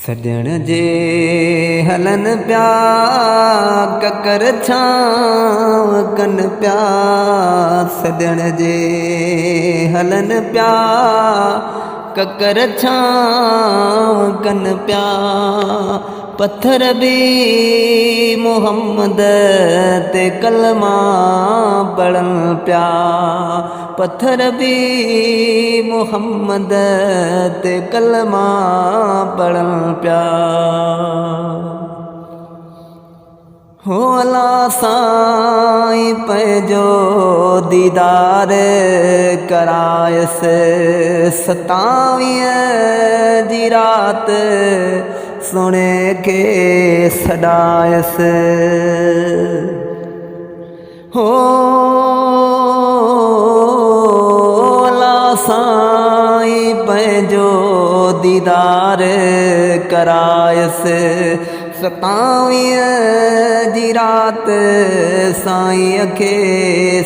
सजण जे हलन प्या ककर छांव कन प्या। सजण जे हलन प्या ककर छांव कन प्या। पत्थर भी मुहम्मद ते कलमा पढ़न प्या। पत्थर भी मुहम्मद ते कलमा पढ़न प्या। हो अला साईं पंहिंजो दीदार करायस। 27 जी रात सुणे के सॾायस। हो अला साईं पंहिंजो दीदार करायस। 27 जी रात साईं खे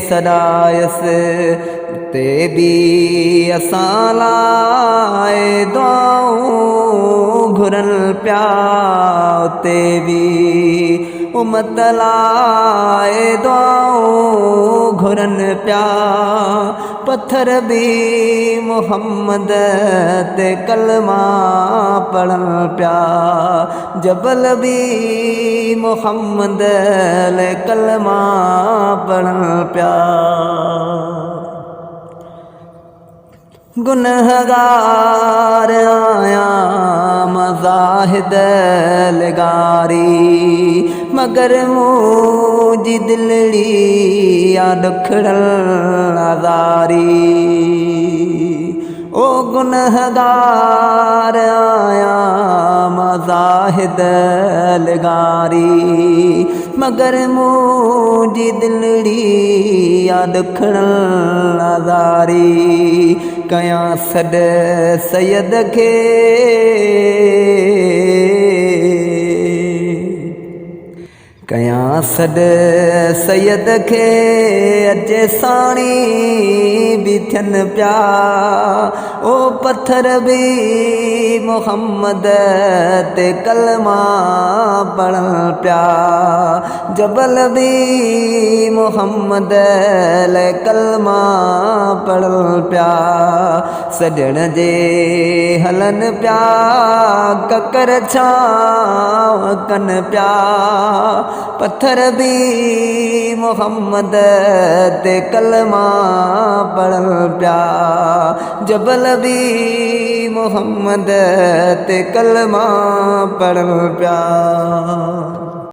सॾायस। ते भी असां लाइ दुआऊं घुरन प्या। ते भी उम्मत लाइ दुआऊं घुरन प्या। पत्थर भी मुहम्मद ते कलमा पढ़न प्या। जबल भी मुहम्मद ले कलमा पढ़न प्या। गुनहगार आया मज़ाहिद लगारी। मगर मुंहिंजी दिलड़ी आ दुखड़ल आज़ारी। ओ गुनहगार आया मज़ाहिद लगारी। मगर मुंहिंजी दिलड़ी आ दुखड़ल आज़ारी। कयां सॾ सैयद खे कयां सॾ सैयद खे अचे साणी भी थियनि प्या। ओ पत्थर भी मुहम्मद ते कलमा पढ़न प्या। जबल भी मुहम्मद ले कलमा पढ़न प्या। सजण जे हलन प्या ककर छांव कन प्या। पत्थर भी मुहम्मद ते कलमा पढ़न प्या। जबल भी मुहम्मद ते कलमा पढ़न प्या।